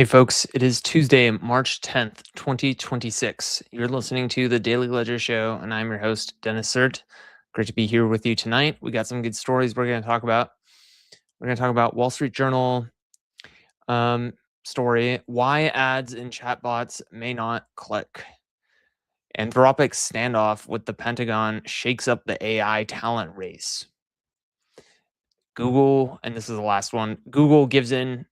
Hey folks, it is Tuesday, March 10th, 2026. You're listening to the Daily Ledger Show, and I'm your host, Dennis Sert. Great to be here with you tonight. We got some good stories we're going to talk about. We're going to talk about Wall Street Journal um, story, why ads in chatbots may not click. Anthropic standoff with the Pentagon shakes up the AI talent race. Google, and this is the last one, Google gives in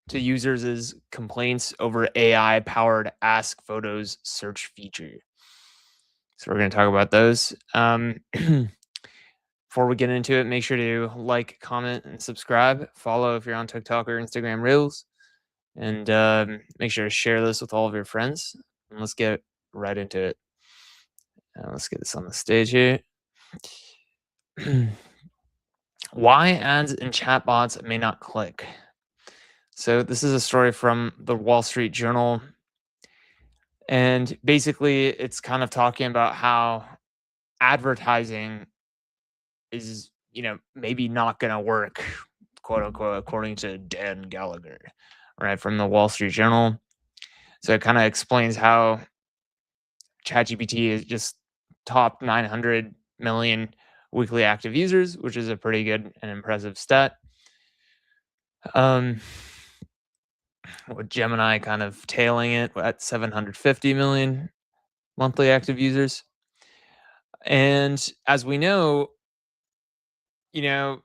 to users' complaints over AI powered Ask Photos search feature. So we're going to talk about those. Before we get into it, make sure to like, comment, and subscribe. Follow if you're on TikTok or Instagram Reels. And make sure to share this with all of your friends. And let's get right into it. Let's get this on the stage here. Why ads in chatbots may not click. So this is a story from the Wall Street Journal. And basically, it's kind of talking about how advertising is, maybe not going to work, quote unquote, according to Dan Gallagher, right, from the Wall Street Journal. So it kind of explains how ChatGPT is just top 900 million weekly active users, which is a pretty good and impressive stat. With Gemini kind of tailing it at 750 million monthly active users. And as we know, you know,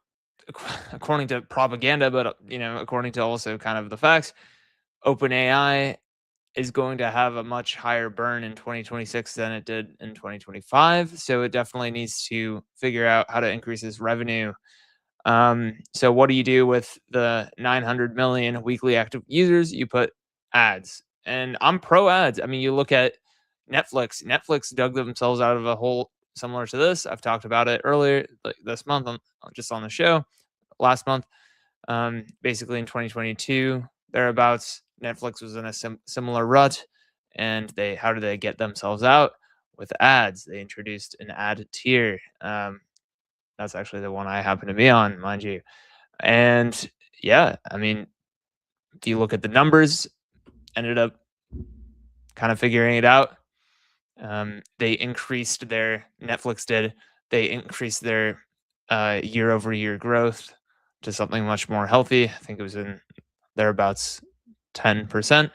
according to propaganda, but according to also kind of the facts, OpenAI is going to have a much higher burn in 2026 than it did in 2025. So it definitely needs to figure out how to increase its revenue. So what do you do with the 900 million weekly active users? You put ads, and I'm pro ads. I mean, you look at Netflix. Netflix dug themselves out of a hole similar to this. I've talked about it earlier, like this month, just on the show. Last month, basically in 2022, thereabouts, Netflix was in a similar rut, and how did they get themselves out? With ads. They introduced an ad tier. That's actually the one I happen to be on, mind you. And yeah, I mean, if you look at the numbers, ended up kind of figuring it out. They increased their Netflix did. They increased their year over year growth to something much more healthy. I think it was in thereabouts 10%,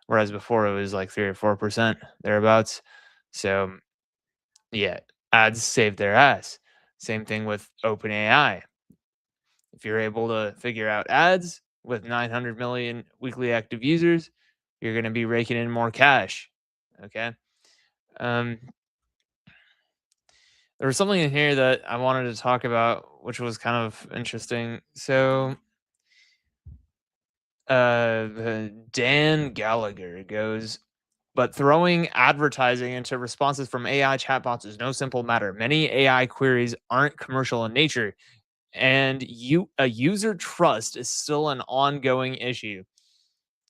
whereas before it was like 3 or 4% thereabouts. So yeah, ads saved their ass. Same thing with OpenAI. If you're able to figure out ads with 900 million weekly active users, you're going to be raking in more cash. Okay. Um, there was something in here that I wanted to talk about, which was kind of interesting. So, Dan Gallagher goes, but throwing advertising into responses from AI chatbots is no simple matter. Many AI queries aren't commercial in nature, and a user trust is still an ongoing issue,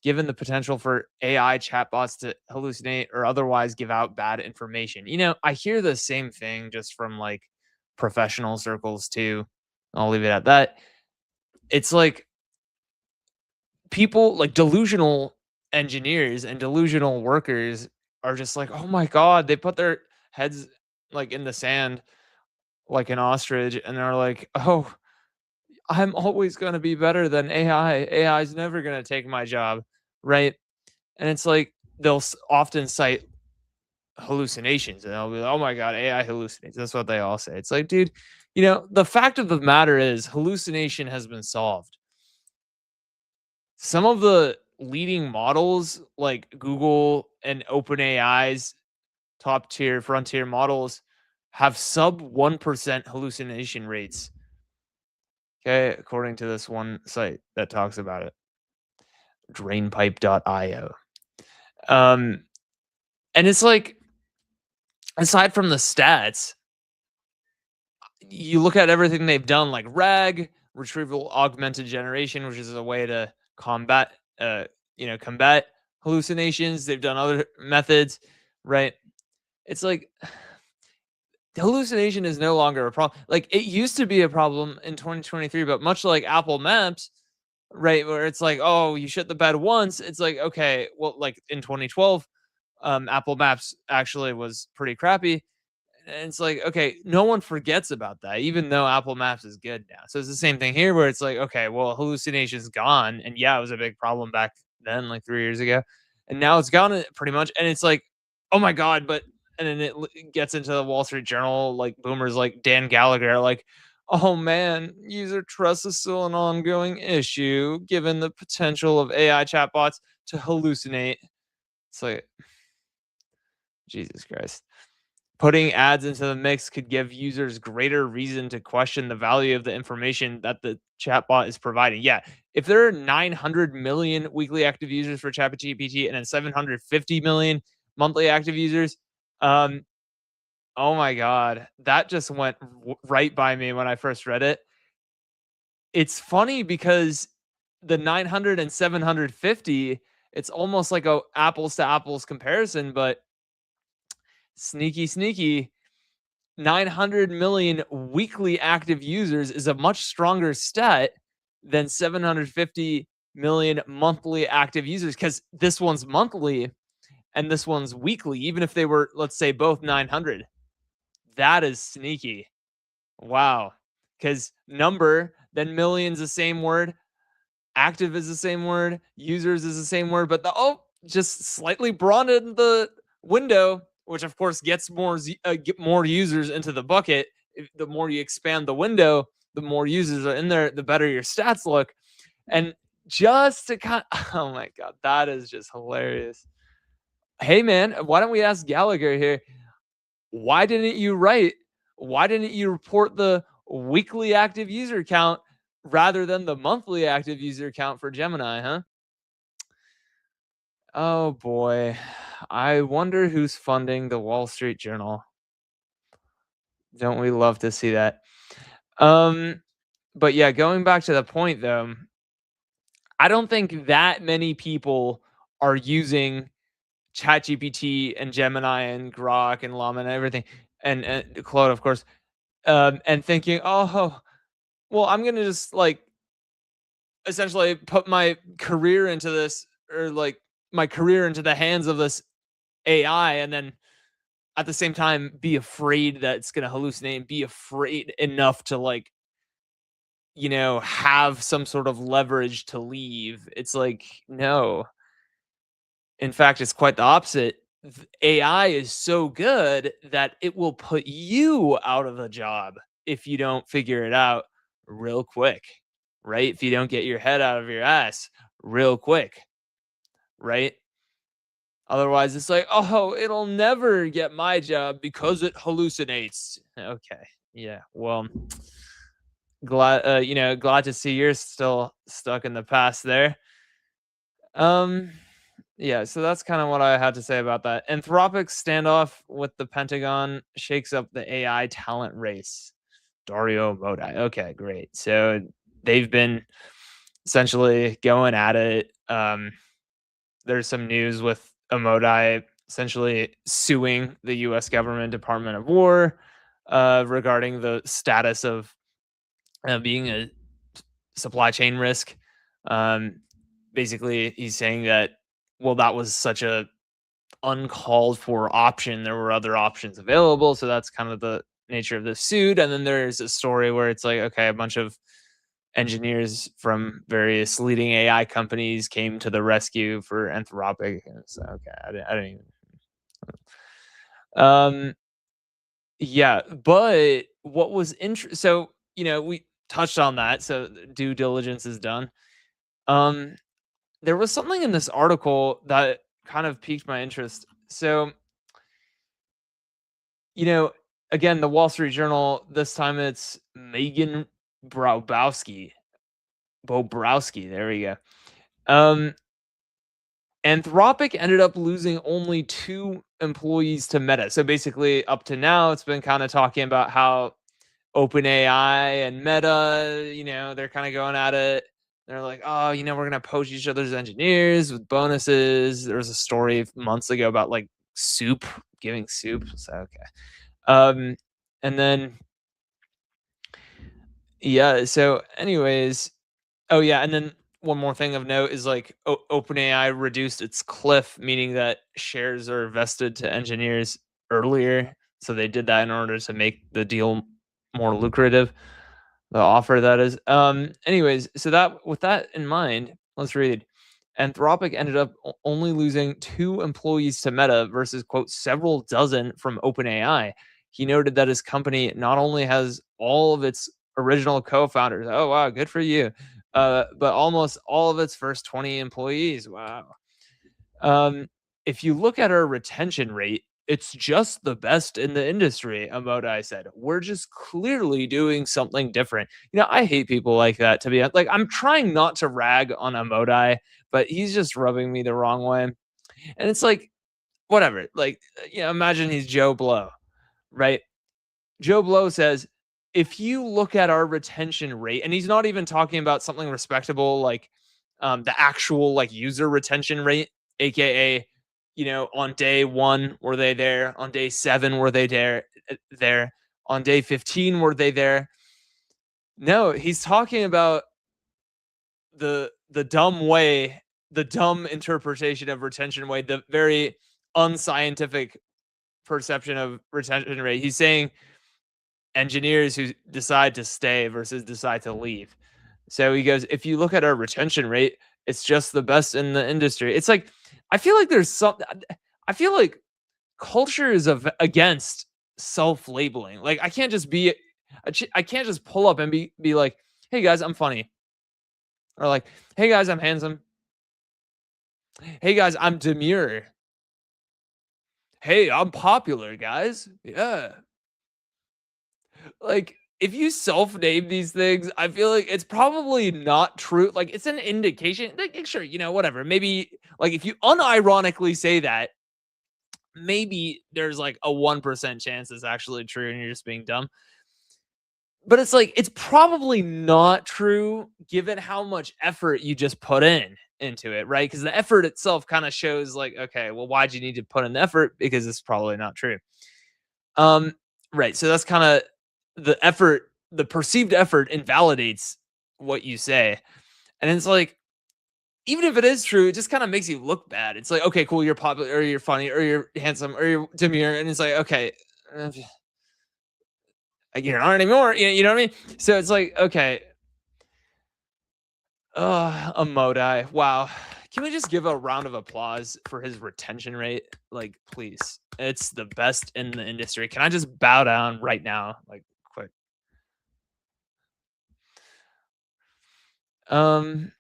given the potential for AI chatbots to hallucinate or otherwise give out bad information. I hear the same thing just from like professional circles too. I'll leave it at that. It's like people like delusional engineers and delusional workers are just like, oh my God, they put their heads like in the sand like an ostrich and they're like, oh, I'm always going to be better than AI. AI is never going to take my job. Right. And it's like they'll often cite hallucinations and they'll be like, oh my God, AI hallucinates. That's what they all say. It's like, dude, the fact of the matter is hallucination has been solved. Some of the leading models like Google and OpenAI's top tier frontier models have sub 1% hallucination rates. Okay, according to this one site that talks about it, drainpipe.io. And it's like, aside from the stats, you look at everything they've done, like RAG, retrieval augmented generation, which is a way to combat hallucinations. They've done other methods, right? It's like hallucination is no longer a problem. Like it used to be a problem in 2023, but much like Apple Maps, right? Where it's like, oh, you shit the bed once. It's like, okay, well, like in 2012, Apple Maps actually was pretty crappy. And it's like, okay, no one forgets about that, even though Apple Maps is good now. So it's the same thing here where it's like, okay, well, hallucination's gone. And yeah, it was a big problem back then, like 3 years ago. And now it's gone pretty much. And it's like, oh my God, but and then it gets into the Wall Street Journal, like boomers like Dan Gallagher, like, oh man, user trust is still an ongoing issue given the potential of AI chatbots to hallucinate. It's like, Jesus Christ. Putting ads into the mix could give users greater reason to question the value of the information that the chatbot is providing. Yeah, if there are 900 million weekly active users for ChatGPT and then 750 million monthly active users, um, oh my god, that just went right by me when I first read it. It's funny because the 900 and 750, it's almost like a apples to apples comparison, but sneaky, sneaky 900 million weekly active users is a much stronger stat than 750 million monthly active users because this one's monthly and this one's weekly, even if they were, let's say, both 900. That is sneaky. Wow. Because number, then millions, the same word. Active is the same word, users is the same word, but just slightly broadened the window, which of course gets get more users into the bucket. The more you expand the window, the more users are in there, the better your stats look. And just to kind oh my god, that is just hilarious. Hey man, why don't we ask Gallagher here? Why didn't you write? Why didn't you report the weekly active user count rather than the monthly active user count for Gemini, huh? Oh boy. I wonder who's funding the Wall Street Journal. Don't we love to see that? Um but yeah, going back to the point though, I don't think that many people are using ChatGPT and Gemini and Grok and Llama and everything and Claude of course and thinking, "Oh, well, I'm going to just like essentially put my career into this or like my career into the hands of this AI and then at the same time be afraid that it's going to hallucinate and be afraid enough to like, have some sort of leverage to leave. It's like, no. In fact, it's quite the opposite. AI is so good that it will put you out of a job if you don't figure it out real quick, right? If you don't get your head out of your ass real quick, right? Otherwise, it's like, oh, it'll never get my job because it hallucinates. Okay, yeah. Well, glad to see you're still stuck in the past there. Um, yeah. So that's kind of what I had to say about that. Anthropic standoff with the Pentagon shakes up the AI talent race. Dario Modi. Okay, great. So they've been essentially going at it. There's some news with Modi essentially suing the U.S. government Department of War regarding the status of being a supply chain risk. Um, basically, he's saying that well, that was such a uncalled for option. There were other options available, so that's kind of the nature of the suit. And then there's a story where it's like, okay, a bunch of engineers from various leading AI companies came to the rescue for Anthropic. And it's okay. I didn't even. Um, yeah, but what was interesting? So we touched on that. So due diligence is done. Um, there was something in this article that kind of piqued my interest. So you know, again, the Wall Street Journal. This time it's Megan Browbowski. Bobrowski. There we go. Um, Anthropic ended up losing only 2 employees to Meta. So basically, up to now, it's been kind of talking about how OpenAI and Meta, they're kind of going at it. They're like, oh, we're gonna poach each other's engineers with bonuses. There was a story months ago about like soup giving soup. So okay. And then yeah. So, anyways, oh yeah, and then one more thing of note is like OpenAI reduced its cliff, meaning that shares are vested to engineers earlier. So they did that in order to make the deal more lucrative. The offer that is. Anyways, so that with that in mind, let's read. Anthropic ended up only losing 2 employees to Meta versus quote several dozen from OpenAI. He noted that his company not only has all of its original co-founders. Oh wow, good for you. But almost all of its first 20 employees. Wow. Um, if you look at our retention rate, it's just the best in the industry, Amodai said. We're just clearly doing something different. I hate people like that, to be like, I'm trying not to rag on Amodai, but he's just rubbing me the wrong way. And it's like, whatever. Like, imagine he's Joe Blow, right? Joe Blow says, if you look at our retention rate, and he's not even talking about something respectable like the actual like user retention rate, aka, on day one were they there, on day seven were they there, on day 15 were they there? No, he's talking about the dumb way, the dumb interpretation of retention way, the very unscientific perception of retention rate. He's saying engineers who decide to stay versus decide to leave. So he goes, if you look at our retention rate, it's just the best in the industry. It's like, I feel like there's something, I feel like culture is against self labeling. Like, I can't just be, I can't just pull up and be like, hey guys, I'm funny. Or like, hey guys, I'm handsome. Hey guys, I'm demure. Hey, I'm popular, guys. Yeah. Like, if you self-name these things, I feel like it's probably not true. Like, it's an indication. Like, sure, whatever. Maybe like if you unironically say that, maybe there's like a 1% chance it's actually true and you're just being dumb. But it's like it's probably not true given how much effort you just put into it, right? Because the effort itself kind of shows like, okay, well, why'd you need to put in the effort? Because it's probably not true. Um, right. So that's kind of the effort, the perceived effort invalidates what you say. And it's like, even if it is true, it just kind of makes you look bad. It's like, okay, cool, you're popular, or you're funny, or you're handsome, or you're demure. And it's like, okay, uh, you're not anymore. You know what I mean? So it's like, okay, a Modai. Wow. Can we just give a round of applause for his retention rate? Like, please. It's the best in the industry. Can I just bow down right now? Like, quick. Um,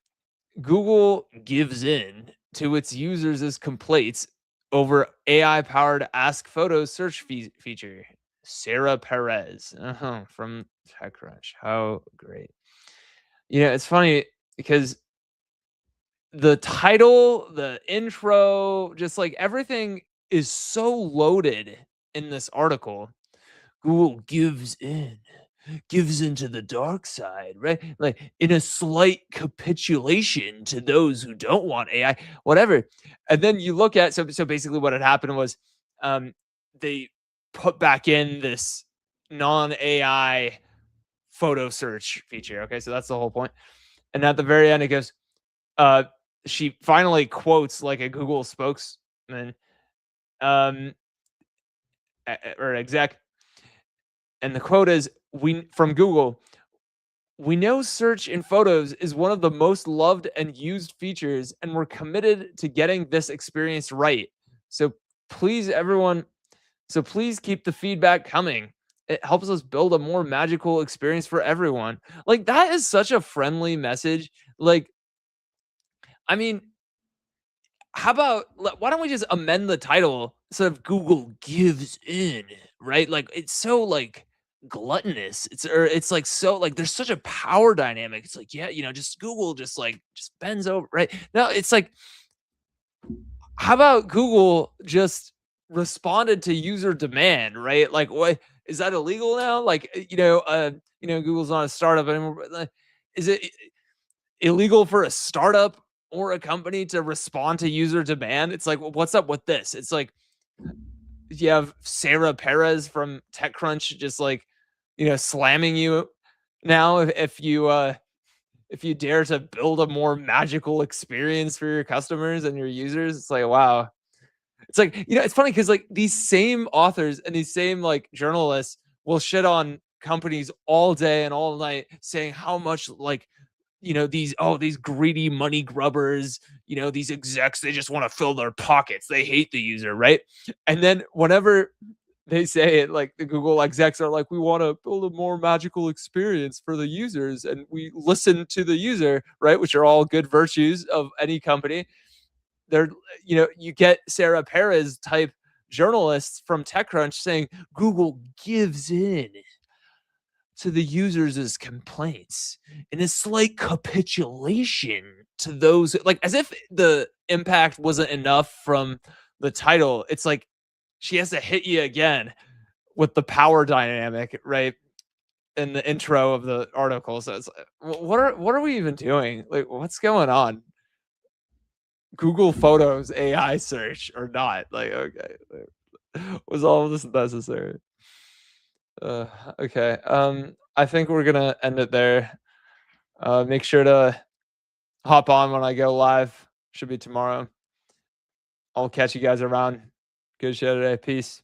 Google gives in to its users' complaints over AI-powered Ask Photos search feature. Sarah Perez from TechCrunch. How great. It's funny because the title, the intro, just like everything is so loaded in this article. Google gives into the dark side, right? Like in a slight capitulation to those who don't want AI, whatever. And then you look at so basically what had happened was they put back in this non-AI photo search feature. Okay, so that's the whole point. And at the very end, it goes, uh, she finally quotes like a Google spokesman, um, or exec, and the quote is, "We from Google, we know search in photos is one of the most loved and used features, and we're committed to getting this experience right. So please, everyone, please keep the feedback coming. It helps us build a more magical experience for everyone." Like that is such a friendly message. Like, I mean, how about why don't we just amend the title instead of Google gives in, right? Like it's so like gluttonous. It's like so like there's such a power dynamic. It's like, yeah, just Google just bends over, right? No, it's like, how about Google just responded to user demand, right? Like what is that illegal now? Like Google's not a startup anymore. But, like, is it illegal for a startup or a company to respond to user demand? It's like, well, what's up with this? It's like you have Sarah Perez from TechCrunch just like, slamming you now if if you dare to build a more magical experience for your customers and your users, it's like, wow. It's like, it's funny because like these same authors and these same like journalists will shit on companies all day and all night saying how much like these greedy money grubbers, these execs, they just want to fill their pockets. They hate the user, right? And then whenever they say it, like the Google execs are like, we want to build a more magical experience for the users and we listen to the user, right? Which are all good virtues of any company. They're, you get Sarah Perez type journalists from TechCrunch saying Google gives in to the users' complaints in a slight capitulation to those, like as if the impact wasn't enough from the title. It's like she has to hit you again with the power dynamic, right? In the intro of the article. So it's like, what are we even doing? Like, what's going on? Google Photos AI search or not? Like, okay, was all of this necessary? Uh, okay. I think we're gonna end it there. Make sure to hop on when I go live. Should be tomorrow. I'll catch you guys around. Good show today. Peace.